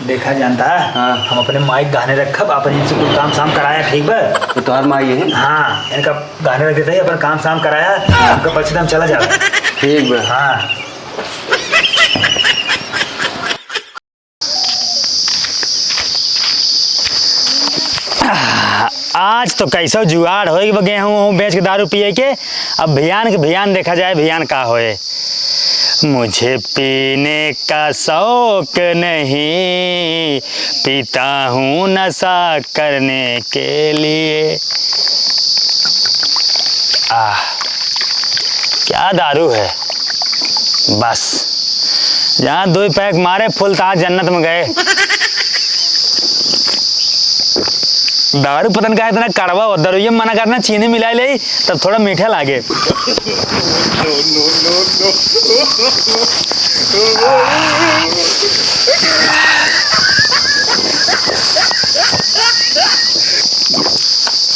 देखा जानता है। हाँ। हम अपने माइक गाने रखब अपन इनसे कुछ काम शाम कराया ठीक बा। तो तुम्हार माई है। हाँ इनका गाने रख देते ही अपन काम शाम कराया। आपका पर्ची हम चला जाए। ठीक बा। हाँ आज तो कैसो जुगाड़ हो गेहूँ बेच के दारू पिए के। अब भियान देखा जाए भियान का होए। मुझे पीने का शौक नहीं, पीता हूँ नशा करने के लिए। क्या दारू है। बस जहाँ 2 पैक मारे फुल ताज जन्नत में गए। दारू पतन का इतना कड़वा हो, दारू ये मना करना चीनी मिला ले तब थोड़ा मीठा लागे।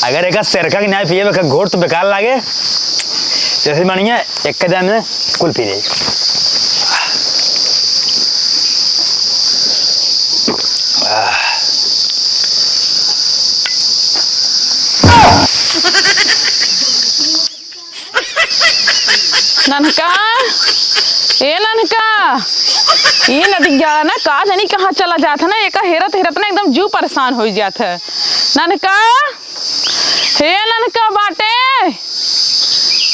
अगर एक सिरका की न्याय पिए घोट तो बेकार लागे। जैसे बढ़िया एक जान में कुल पी ले। ननका ननका ये नदी गया ना का जानी कहाँ चला जाता ना। एक हेरत हेरत ना एकदम जू परेशान हो जाता है। ननका ननका बाटे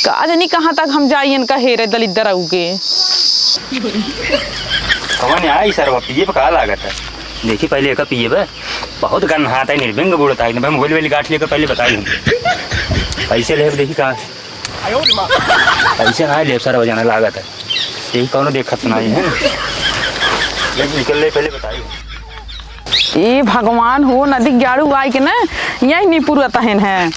का जानी कहाँ तक हम जाइए इनका हेरे दलिद्दर उगे। कौन आई सर पिए पे का लागत है। देखिए पहले एक पिए बे बहुत गन हाथ है निर्भिंग बुड़ता है। मोबाइल वाली गाठ लेकर पहले बताई पैसे ले देखी कहाँ पैसे ना ले सर बजाना लागत है। यही कौन देखत नहीं है। निकल ले पहले बताइए। ये भगवान हो नदी गाड़ू आई के ना यही नहीं पूरा तहन है।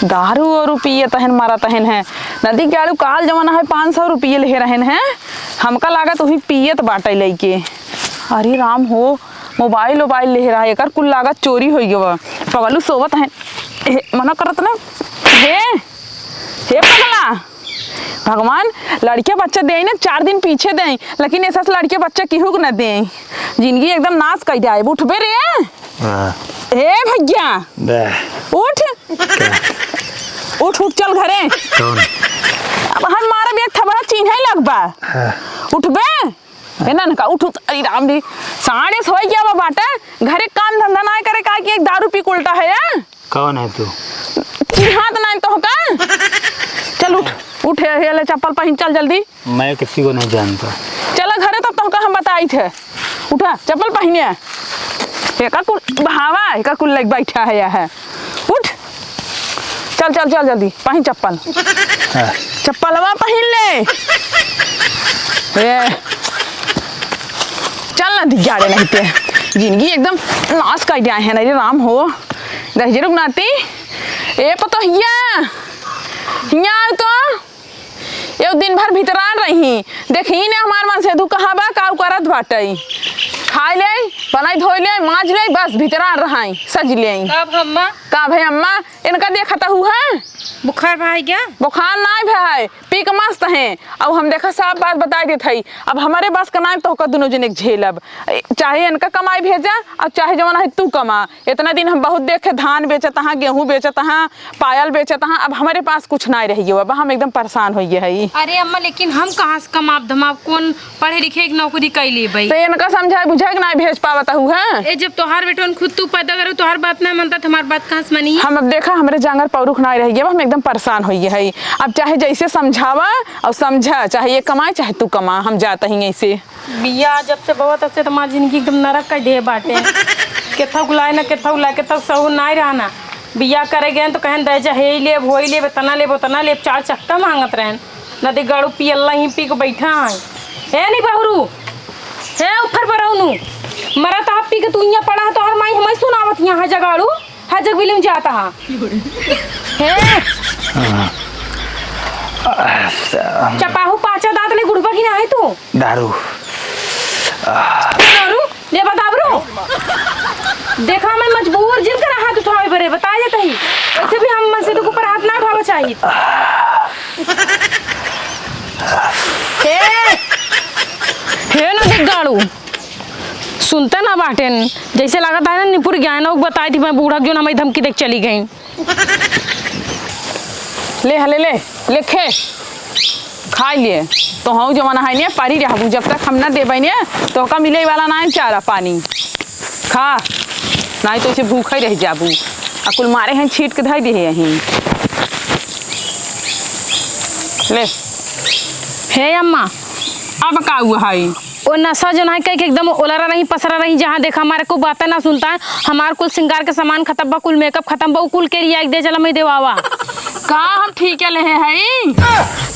दारू और रुपये तहन मारा तहन है। नदी गाड़ू काल जमाना है 500 रुपये ले रहन है। हमका लागत वही पियत बाटे लेके। अरे राम हो मोबाइल ले रहा है एक कुल लागत चोरी हो गया। पगलू सोवत है मना करत ना। हे पगला भगवान लड़के बच्चे दे ना 4 दिन पीछे दे लेकिन ऐसा लड़के बच्चे केहू को न दे। जिंदगी एकदम नाश कर जाए। उठबे रे हे भैया उठ उठ उठ चल घरे। अब हम मारा भी एक थबड़ा चिन्ह ही लगबा। उठबे है ना का उठ। अरे राम रे 6:30 हो गया बाटा घरे काम धंधा ना करे का कि एक दारू पी उल्टा है। कौन है तू। हाथ नहीं तो का चल उठ उठ ले चप्पल पहन चल जल्दी। मैं किसी को नहीं जानता। चला घरे तब तो हम बताई थे। उठा चप्पल पहने एक कुल बहावा एक कुल लग बैठा है या है। उठ चल चल चल जल्दी पहन चप्पल। चप्पलवा पहन ले चल ना दिगाड़े नहीं थे। जिंदगी एकदम नाश कर दिया है। नहीं राम हो दही रुक नाती ए पतो हिया तो ये दिन भर भीतरान रही। देखी ने हमार मन से तू कहाँ बा का करत बाटे। खाई ले बनाई धोई ले मांज ले बस भीतरान रहाई सज ले। का भाई अम्मा इनका देखता हुआ है बुखार भाई क्या। बुखार ना भाई पी के मस्त है। अब हम देखा साफ बात बताई देते है। अब हमारे बस कमाए तो दोनों जने झेलब। चाहे इनका कमाई भेजा और चाहे जवाना है तू कमा। इतना दिन हम बहुत देखे धान बेचत हाँ गेहूँ बेचत हाँ पायल बेचत हाँ। अब हमारे पास कुछ ना रही अब हम एकदम परेशान हो गए है। अरे अम्मा लेकिन हम कहाँ से कमाब धमाब कौन पढ़े लिखे एक नौकरी कैली भाई। तो इनका समझाए बुझाए कि ना भेज पावत है। जब तोहार बेटन खुद तू पैदा करो तोहार बात ना मानता हमारी बात कहाँ से मनी। हम अब देखा हमारे जांगर पौरुख ना रही अब हम एकदम परेशान हो गए है। अब चाहे जैसे समझावा और समझा चाहे ये कमाए चाहे तू कमा हम जाता ही ऐसे। बिया जब से बहुत अच्छे तुम्हारी जिंदगी एकदम नरक का ढेर बाटे। केथा गुलाय ना केथा गुलाय केथा सहू ना रहना। बिया करे गए तो कहन दे जा हे ले भोई ले तना ले 4 चक्का मांगत रहन। नदी गाड़ू पी अल्लाह ही पी के बैठा है नहीं बहरू है ऊपर पर रहू मरा तो आप पी के तू यहाँ पड़ा है तो हर माई हमें सुनावत यहाँ है जगाड़ू है जग बिलम जाता है। चपाहू 5 दांत ले गुड़बा की ना है तू दारू दारू ले बता ब्रो। देखा मैं मजबूर जिन कर हाथ उठावे बरे बता जाता ही वैसे भी हम मस्जिद के ऊपर हाथ ना उठावा चाहिए। हे ना देख गाड़ू सुनते ना बाटेन, जैसे लागत है ना निपुर गया ना, बताई थी मैं बूढ़ा जो ना मैं धमकी देख चली गई। ले हले ले ले खे खाई लिए तो हम जमाना है ने पारी रहबू, जब तक हम ना देबै ने तो का मिले वाला ना चारा पानी खा, नहीं तो इसे भूखा ही रह जाबू। अकुल मारे हैं छीट के धई दे यहीं ले। हे अम्मा, अब का हुआ है? वो नशा जो है कहीं एकदम ओलरा रही पसरा रही, जहाँ देखा हमारे को बातें ना सुनता है। हमारे कुल श्रृंगार के सामान खत्म बा, कुल मेकअप खत्म बा, कुल के रिया दे चला मैं देवावा। का हम ठीक है ले हैं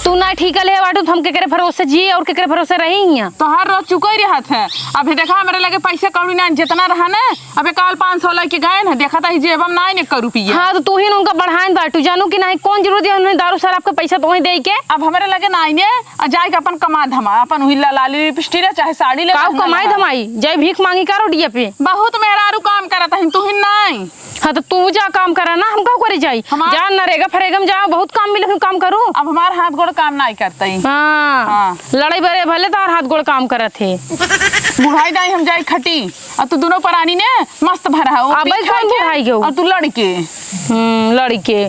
तू ना ठीक है ले बाटू, हम केकरे भरोसे जी और केकरे भरोसे रही हियां। तो हर रोज चुका ही रहत है। अभी देखा हमारे लगे पैसे कौड़ी ना जितना रहा ना, अबे काल 500 लेके गए ना, देखा था जेबम ना ने 1 रुपया। हाँ तो तू ही उनका बढ़ाएं बाटू, जानू कि नहीं कौन जरूरत है उन्हें दारू शराब का पैसा तो ही दे के। अब हमारे लगे ना ने जाए के अपन कमा धमा, अपन हुई लाली लिपस्टिक चाहे साड़ी ले काऊ कमाई धमाई जय भीख मांगी का रोडिया पे। बहुत मेहरारू काम करत है, तू ही नहीं। हाँ तो तू जा काम करा ना, हम काऊ करे जाई जा नरेगा फरेगा में जा, बहुत काम मिले काम करूँ। अब हमार हाथ गोड़ काम नहीं करते। हाँ लड़ाई बड़े भले तार हाथ गोड़ काम करत थे। बुढ़ाई दाई हम जाई खटी और तू दोनों परानी ने मस्त भरा है। अब कौन बुढ़ाई गयो और तू लड़के लड़के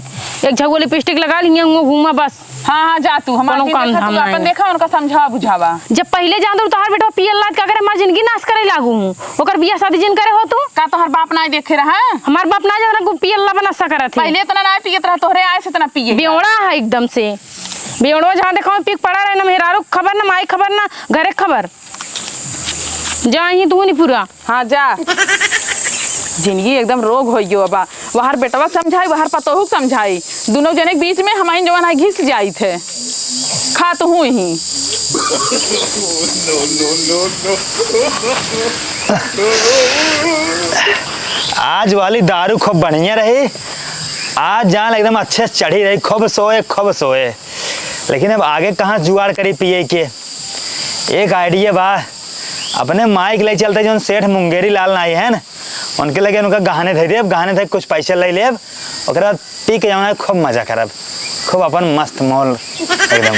एक झगो लिपस्टिक लगा लिया घूमा बस। हाँ हाँ जा तू हमारा काम धाम अपन देखा उनका समझा बुझावा। जब पहले जान दो तोहार बेटा पियल लाद का करे हमार जिंदगी नाश करे लागू हूं, ओकर बियाह शादी जिन करे हो तू का तोहर बाप ना देखे रहा? हमार बाप ना जाना को पियल ला बना सकर थे। पहले इतना ना पियत रहा, तोहरे आए से इतना पिए। बेवड़ा है एकदम से, बेवड़वा जहां देखो पिक पड़ा रहे ना, मेहरारू खबर ना, माई खबर ना, घरे खबर। जा ही तू नहीं पूरा। हाँ जा जिंदगी एकदम रोग हो गयो। अब वहार बेटवा समझाई, वहार पतोहू समझाई, दोनों जने के बीच में हमारी जवान है घिस जाई थे। खा तो हूँ ही आज वाली दारू खूब बढ़िया रही, आज जान एकदम अच्छे से चढ़ी रही, खूब सोए। लेकिन अब आगे कहाँ जुगाड़ करी पिए के। एक आइडिया बा, अपने माई के ले चलते जो सेठ मुंगेरी लाल नाई है ना, उनके लगे उनका गहने दे देब, गहने थे कुछ पैसे ले लेब, ओकरे बाद पी के जाना खूब मजा करब, खूब अपन मस्त मौल एकदम।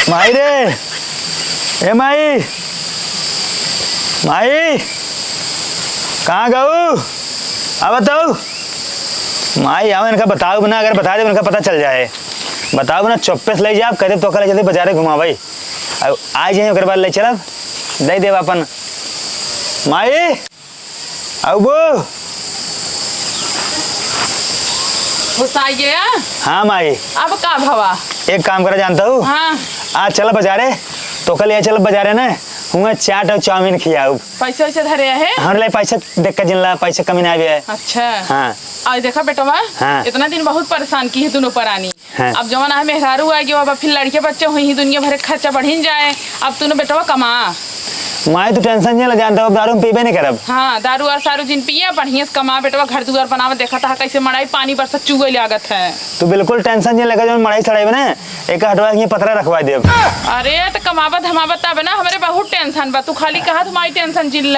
माई रे ए माई, माई कहाँ गऊ? अब बताओ माई आओ, इनका बताओ बना, अगर बता दे इनका पता चल जाए। बताओ ना चौप्पे से ले जाए, कहते तो कल चलते बाजारे घुमा भाई, अब आ जाए ओकर बाद ले चलब, दे देव अपन। माई अब घुसाइए। हाँ माई अब का भवा एक काम करा जानता हूँ, हाँ आज चल बाजारे, तो कल ये चल बाजारे ना, हुआ चाट और चाउमीन खियाऊ। पैसे वैसे धरे है? हम ले पैसे देख कर जिनला पैसे कमी ना है। अच्छा हाँ आज देखा बेटवा, हाँ। इतना दिन बहुत परेशान की है दोनों परानी। हाँ। अब जवाना है मेहरारू आ गयो, अब फिर लड़के बच्चे हुई ही, दुनिया भर खर्चा बढ़िन जाए। अब तूने बेटवा कमा। माई तो टेंशन नहीं जानता हूँ, दारू पीबे नहीं करब। हाँ दारू और सारू जिन पिए बढ़िया से कमा बेटवा, घर दुआर बनावे। देखा था कैसे मड़ाई पानी बरसा चुगे लागत है। तू बिल्कुल टेंशन नहीं लगा, जो मड़ाई सड़ाई बने एक हटवा के पतरा रखवा दे। अरे तो कमावत धमावत तब ना, हमारे बहुत टेंशन बा, तू खाली कहा तुम्हारी टेंशन जिल।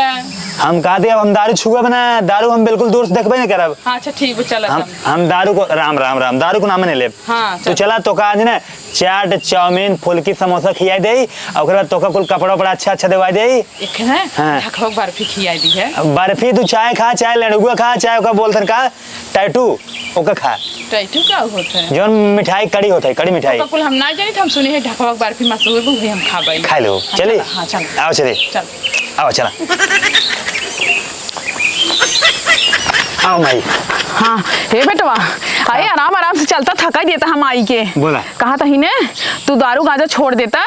हम कहा दे, अब हम दारू छुआ बना, दारू हम बिल्कुल दूर से देखबे नहीं करब। अच्छा ठीक है चल। हम दारू को राम राम राम दारू को नाम नहीं ले। हाँ तो चला तो का ना चाट चाउमीन फुल्की समोसा खिया दे, और बाद तो का कुल कपड़ा वपड़ा अच्छा देवा दे। एक है हाँ। ढकलोग बर्फी खियाई दी है। बर्फी तू चाय खा, चाय लड़ुआ खा, चाय ओका बोलथन का टैटू ओका खा, टैटू क्या होता है? जो मिठाई कड़ी होता है, कड़ी मिठाई। तो कुल हम ना जानी, हम सुने हैं ढकलोग बर्फी मशहूर भी, हम खाबे खा लो चलिए। हाँ चल आओ चलिए, चल आओ चला आओ माई। हाँ हे बेटवा, अरे आराम आराम से चलता, थका ही देता हम आई के। बोला कहा था ही ने तू दारू गांजा छोड़ देता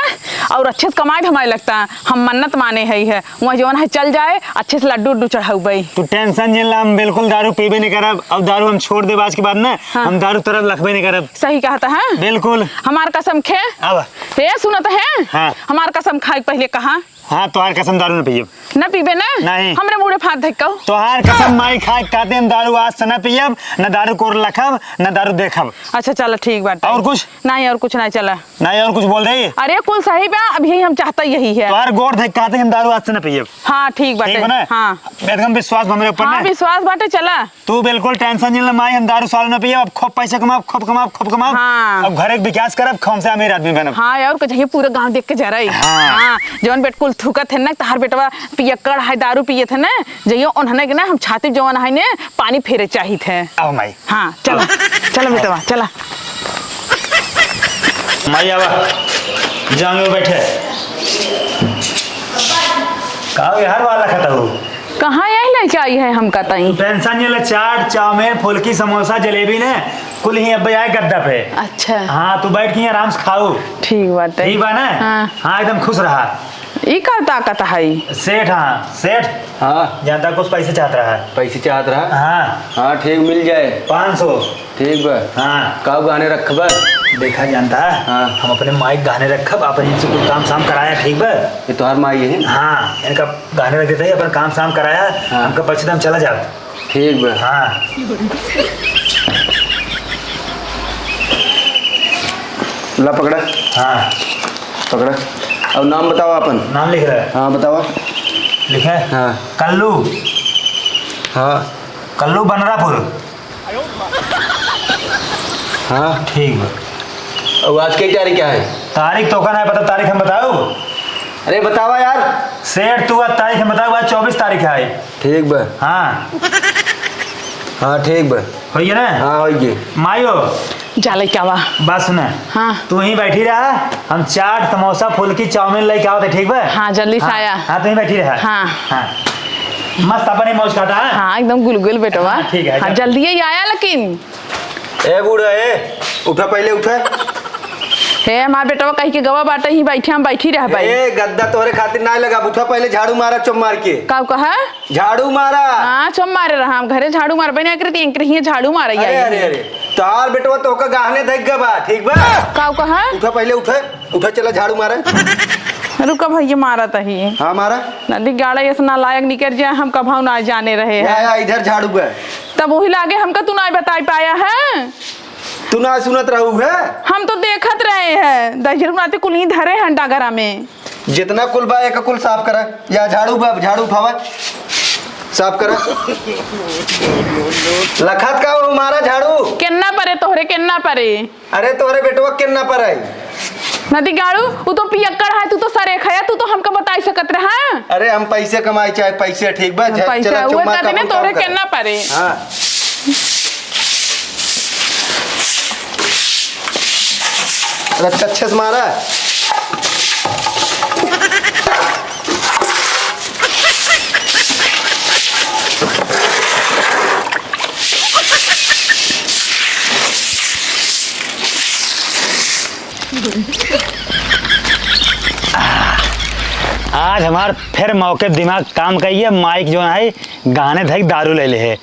और अच्छे से कमाए हमारे लगता है। हम मन्नत माने है वहाँ जवन है चल जाए, अच्छे से लड्डू उड्डू चढ़ाऊ भाई। तू टेंशन जिन ला, हम बिल्कुल दारू पीबे नहीं करब। अब दारू हम छोड़ दे आज के बाद ना। हाँ। हम दारू तरफ रखबे नहीं करब। सही कहता है बिल्कुल। हमार कसम खे। अब हे सुनत है? हाँ। हमार कसम खाए पहले कहा हाँ तोहार कसम दारू न पियब। न पीबे ना? नहीं। हमरे मुड़े फात धक्का। तोहार कसम माई खा कहते हम दारू आज से न पियब, न दारू कोर रखब, न दारू देखब। अच्छा चल ठीक बात। और कुछ नहीं, और कुछ नहीं, चला नहीं, और कुछ बोल रही। अरे कुल सही बा, अब यही हम चाहता यही है। तुम्हारे गोड़ देख कहते हैं हम दारू आज से न पिए। हाँ ठीक बाटे। ठीक बना। हाँ एकदम विश्वास हमारे ऊपर हाँ ना। विश्वास बाटे, चला तू बिल्कुल टेंशन नहीं ले माई, हम दारू साल न पिए। अब खूब पैसा कमाओ, खूब कमाओ, खूब कमाओ। हाँ। अब घर एक विकास करब, खूब से अमीर आदमी बनब। हाँ यार कहिए पूरा गांव देख के जा रही। हाँ जौन बेट कुल थूकत है ना, तार बेटवा पियक्कड़ है, दारू पिए थे ना, जइयो उन्होंने के ना हम छाती जवान है ने पानी फेरे चाहिए थे। आओ माई। हाँ चला चला बेटवा चला। माई आवा, जाओ बैठे। कहा यार वाला खाता हूँ। कहाँ यही लेके आई है हम कतई। टेंशन नहीं ले, चाट चाउमीन फुल्की समोसा जलेबी ने कुल ही अब आए गद्दा पे। अच्छा हाँ तू बैठ के यहाँ आराम से खाओ। ठीक बात है। ठीक बा ना। हाँ। हाँ एकदम खुश रहा। ई का ताकत है सेठ। हाँ सेठ। हाँ ज्यादा कुछ पैसे चाहत रहा है। पैसे चाहत रहा। हाँ हाँ ठीक मिल जाए। 500। ठीक बा। हाँ कब गाने रखबा। देखा जानता है। हाँ। हम अपने माइक गाने रखब, अपन इनसे कुछ काम शाम कराया। ठीक बा। ये तोहार माई है। हाँ इनका गाने रख देते हैं, अपन काम शाम कराया। हाँ। हमका पर्ची तो हम चला जाते। ठीक बा। हाँ ला पकड़ा। हाँ पकड़ा। अब नाम बताओ अपन। नाम लिख रहा है। हाँ बताओ। लिखा है। हाँ। कल्लू। हाँ कल्लू बनरापुर। हाँ ठीक बा। अब आज की तारीख क्या है। तारीख तो का नहीं पता, तारीख हम बताओ। अरे बतावा यार। सेठ तू आज तारीख हम बताओ। आज 24 तारीख है। ठीक बा। हाँ हाँ ठीक बा। होइए ना। हाँ होइए। मायो जाले क्या वा। बात सुना। हाँ। तू यहीं बैठी रहा, हम चाट समोसा फुल्की चाउमीन लेके आओ थे। ठीक बा। हाँ जल्दी से हाँ, आया। हाँ तू यहीं बैठी रहा। हाँ। हाँ मस्त अपन ही मौज काटा है। हाँ एकदम गुलगुल बेटवा। हाँ, ठीक है, हाँ जा। जल्दी ही आया लेकिन। ए बूढ़ा ए उठा, पहले उठा। हे हमारे बेटवा कहीं के गवा बाटे ही बैठे, हम बैठी रह भाई। ए गद्दा तोरे खातिर ना लगा। उठा पहले, झाड़ू मारा चुप मार के। कब कहा। झाड़ू मारा। हाँ चम मारे रहा, हम घरे झाड़ू मार बने करती अंकरी झाड़ू मार अरे अरे अरे तार बेटवा तो का गाहने देख गा बा। ठीक बा। कब कहा। उठा पहले, उठा उठा, चला झाड़ू मारा। रुका भैया मारा तही। हाँ मारा। नदी गाड़ा ये ना लायक निकल जाए, हम कभाऊ ना जाने रहे हैं। या इधर झाड़ू बा। तब वही लागे हमका तू ना बता पाया है। तू ना सुनत रहू है। हम तो देखत रहे हैं दजर बनाते कुल ही धरे हैं डागरा में। जितना कुल बा एक कुल साफ करा। या झाड़ू बा, झाड़ू उठावा साफ करा। लखत का वो मारा झाड़ू। केन्ना परे तोहरे केन्ना परे। अरे तोरे बेटवा केन्ना पर आई। नदी गाड़ू तू तो पियक्कड़ है, तू तो सरे खाया, तू तो हमका बताई सकत रहा। अरे हम पैसे कमाई चाहे पैसे। ठीक बा। पैसा चला हुए चुम्मा ताते ने कबूल तोहरे कर। केन्ना परे। हाँ रख अच्छे से मारा। आज हमार फिर मौके दिमाग काम करिए। माइक जो है गाने धक दारू ले ले है।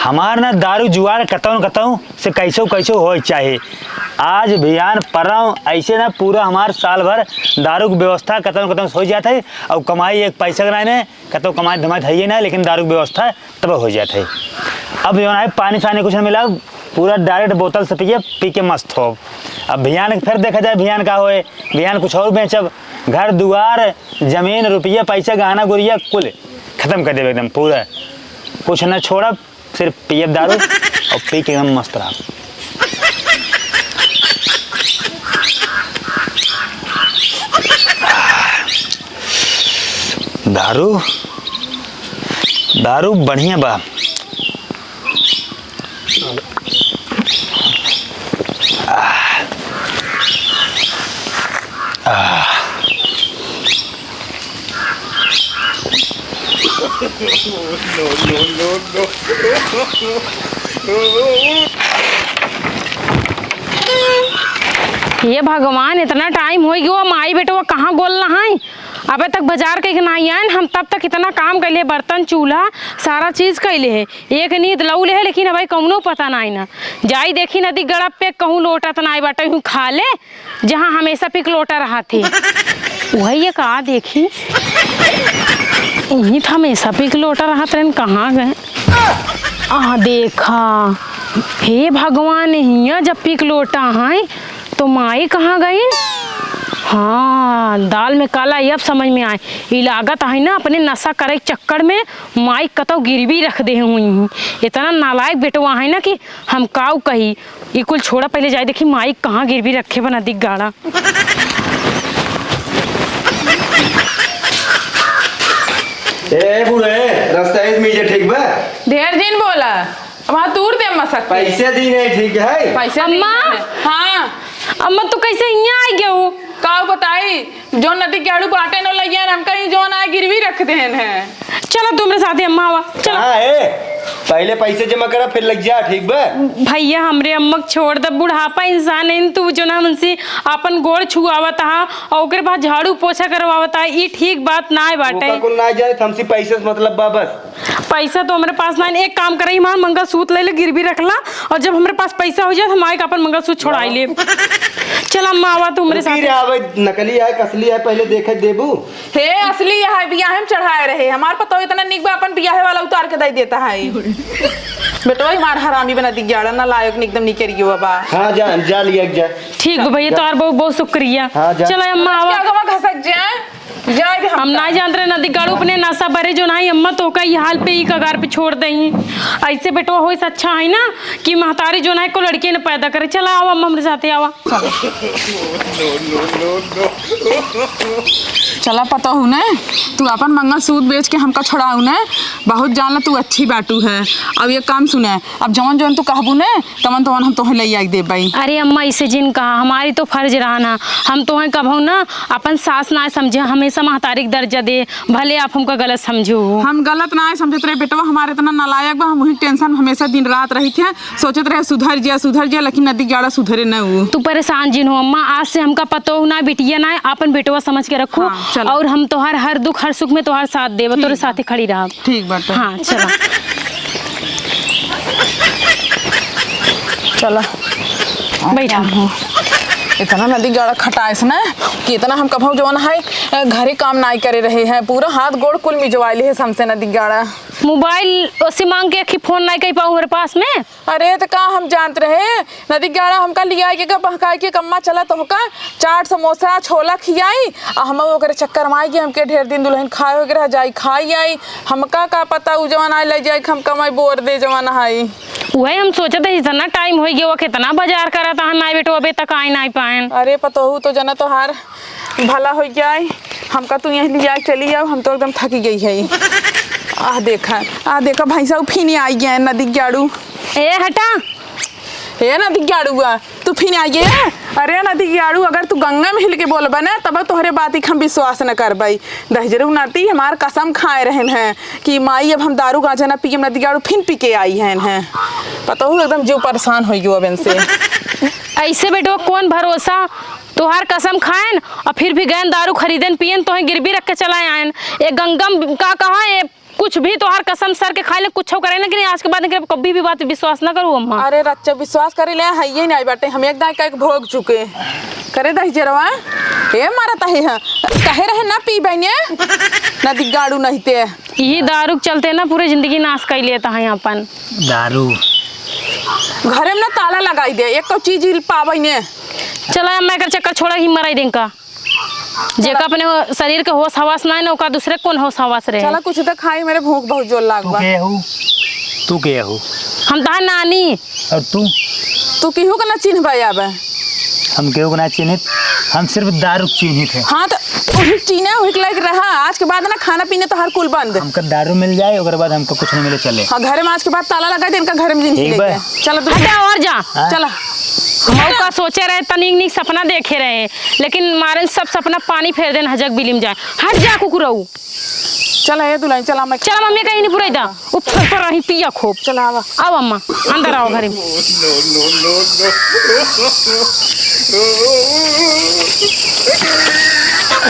हमार ना दारू जुआर कतौ कतौ से कैसो कैसो हो चाहिए। आज अभियान पर रहा हूँ ऐसे ना पूरा हमार साल भर दारू की व्यवस्था कतौ कतौ हो जाता है। और कमाई एक पैसा कराने कतौ कमाई धमाई है ना, लेकिन दारू की व्यवस्था तब हो जाता है। अब जो है पानी सानी कुछ नहीं मिला, पूरा डायरेक्ट बोतल से पिए, पी के मस्त हो। अब अभियान फिर देखा जाए अभियान का होए। अभियान कुछ और बेचब, घर दुआर जमीन रुपया पैसा गहना गुड़िया कुल खत्म कर देवे एकदम पूरा। कुछ न छोड़ा, सिर्फ पिए दारू और पी के एकदम मस्त रहा। दारू दारू बढ़िया बा। ये भगवान इतना टाइम हो गया माई बेटवा कहाँ गोल रहा है। अबे तक बाजार के नहीं आए, हम तब तक इतना काम कैले, बर्तन चूल्हा सारा चीज कैले है। एक नींद लौले है लेकिन अभी कौनो पता नहीं ना। जाई देखी नदी गड़प पे कहूँ लोटा तो नहीं बाटे हूँ खा ले, जहाँ हमेशा पिक लोटा रहा थे वही ये कहा देखी यही था हमेशा पिक लोटा रहा ट्रेन कहाँ गए। देखा हे भगवान, हिया जब पीक लोटा है तो माई कहाँ गई? हाँ, दाल में काला अब समझ में आए। ये लागत है ना अपने नशा करे के चक्कर में माई कतौ गिरवी रख दे हुई। इतना नालायक बेटवा है ना कि हम काऊ कही। ये कुल छोड़ा, पहले जाए देखी माई कहाँ गिरवी रखे बना दिख गाड़ा। ए बूढ़े, रास्ता में जे ठीक बा? ढेर दिन बोला, वहाँ दूर दे मसक पैसे दी नहीं ठीक है? पैसे अम्मा! हाँ अम्मा तू कैसे यहाँ आई गयो? का बताई, जो नदी के आड़ू बाटे न लगिया हम कहीं जो ना गिरवी रख देन है। चलो तुम्हारे साथ अम्मा आवा चलो। हाँ है, पहले पैसे जमा करा फिर लग जा, ठीक बा? भैया हमरे अम्मा के छोड़ दे, बुढ़ापा इंसान है। तू जो ना मुझसे अपन गोड़ छुआवत हा और ओकरे बाद झाड़ू पोछा करवावत हा, ये ठीक बात ना है बाटे। ओका कुल ना जाए, हमसे पैसे से मतलब बा बस। पैसा तो हमारे पास ना है। एक काम करे, हमारा मंगलसूत्र ले ले गिरवी रखला और जब हमारे पास पैसा हो जाए हम आए अपन मंगलसूत्र छोड़ाई ले। चल अम्मा आवा तू मेरे साथ। नकली है कसली है पहले देखे देबू। हे असली है, बियाह में चढ़ाए रहे हमार पता इतना निक बा, अपन बियाह वाला उतार के दे देता है। बेटवा हमार हरामी बना दी ग्याड़ा ना लायक एकदम निकल गयो बाबा। हाँ जा लिया जा। ठीक है भैया, तो बहुत बहुत शुक्रिया। हाँ, चलो अम्मा आवा। क्या गवा घसक जाए जाए हम ना जान रहे नदी गाड़ू अपने नशा भरे जो नहीं अम्मा तो का ये हाल पे ही कगार पे छोड़ दई। ऐसे बेटवा हो अच्छा है ना कि महतारी जो ना को लड़के ने पैदा करे। चला आओ अम्मा हमारे साथ आवा। चला पता हूँ ना, तू अपन मंगलसूत्र बेच के हमका छोड़ाऊ ना, बहुत जानला तू अच्छी बाटू है। अब ये काम सुने, अब जवन जवन तू कहबू ना तमन तमन हम तोहे ले आई दे भाई। अरे अम्मा इसे जिन कहा, हमारी तो फर्ज रहा ना, हम तो हैं कबहू ना अपन सास ना समझे, हमेशा महतारी का दर्जा दे, भले आप हमका गलत समझो। हम गलत ना समझते रहे बेटवा, हमारे इतना नालायक बा, हम वही टेंशन में हमेशा दिन रात रही थे, सोचते रहे सुधर जा, लेकिन नदी गाड़ा सुधरे न हो। तू परेशान जिन हो अम्मा, आज से हमका पता हो ना बिटिया ना अपन बेटवा समझ के रखो। हाँ, चलो। और हम तोहार हर दुख हर सुख में तोहार साथ देव, तोरे साथ ही खड़ी रहा। ठीक बात। हाँ चलो चला बैठा। इतना नदी गाड़ा खटाइस ना कि इतना हम कभू जवन है घरे काम नहीं करे रहे हैं, पूरा हाथ गोड़ कुल मिजवाइले है हमसे नदी गाड़ा। मोबाइल उससे मांग के कि फोन नहीं कर पाऊँ मेरे पास में। अरे तो का हम जानते रहे, नदी गाड़ा हमका लिया के बहकाई के कम्मा चला तो का चाट समोसा छोला खियाई और हम ओकरे चक्कर में आई कि हमके ढेर दिन दुल्हन खाए वगैरह रह जाई, खाई आई हमका का पता उ जवान आई ले जाए हम कमाई बोर दे जवान आई। वही हम सोचे थे इतना टाइम हो गया, वो कितना बाजार करा था हम बेटो अबे तक आई नहीं पाए। अरे पतोहू तो जना तो हार भला हो गया, हमका तू यहीं लिया चली जाओ, हम तो एकदम थकी गई है। आ देखा भैंसा फिर आई गया नदी गाड़ू। ए हटा, हे नदी गाड़ुआ तू फिर आई है। अरे नदी गाड़ू, अगर तू गंगा में हिल के बोलबा ना तब तोहरे बात हम विश्वास न करबाई। दहजरू नाती हमार कसम खाए रहन हैं कि माई अब हम दारू गांजा ना पिए, नदी गाड़ू फिर पी के आई हैं। पता हो एकदम जो परेशान हो गयो अब इनसे। ऐसे बेटो कौन भरोसा, तोहार कसम खाएन और फिर भी गए दारू खरीदन पियन तो गिरवी रख के चलाए आयन। ये गंगम का कहा कुछ भी तोहार कसम सर के खाए ले कुछ करे, लेकिन आज के बाद कभी भी बात विश्वास ना करूँ अम्मा। अरे रच्चा विश्वास करे ले है ये नहीं बाटे, हम एक दाई का भोग चुके करे दही जरवा ए मारा तही है कहे रहे ना पी बहने नदी गाड़ू नहीं ते ये दारू चलते ना पूरे जिंदगी नाश कर लेता है अपन। दारू घरे में ना ताला लगाई दे, एक तो चीज पावे ने। चला मैं कर चक्कर छोड़ा ही मराई देंका, जेका अपने शरीर के होश हवास ना नौका दूसरे कौन होश हवास रहे। चला कुछ तो खाई, मेरे भूख बहुत जोर लाग बा। तू के हो? हम तहां नानी। और तू केहू का ना चिन्ह भाई आबे? हम केहू को ना चिन्हित, हम सिर्फ दारू चिन्हित है। हाँ तो वही चीने हुई लायक रहा, आज के बाद ना खाना पीने तो हर कुल बंद। हमको दारू मिल जाए उसके बाद हमको कुछ नहीं मिले चले। हाँ घर में आज के बाद ताला लगा दे, इनका घर में जिंदगी चलो हटा और जा। चला हम का सोचे रहे तनिक निक सपना देखे रहे, लेकिन मारे सब सपना पानी फेर देन हजक बिलिम जाए। हट जा कुकुरऊ। चला ये दुल्हन चला मैं चला मम्मी कहीं नहीं पुराई दा ऊपर पर रही पिया खूब। चला आवा आओ अम्मा अंदर आओ घर में।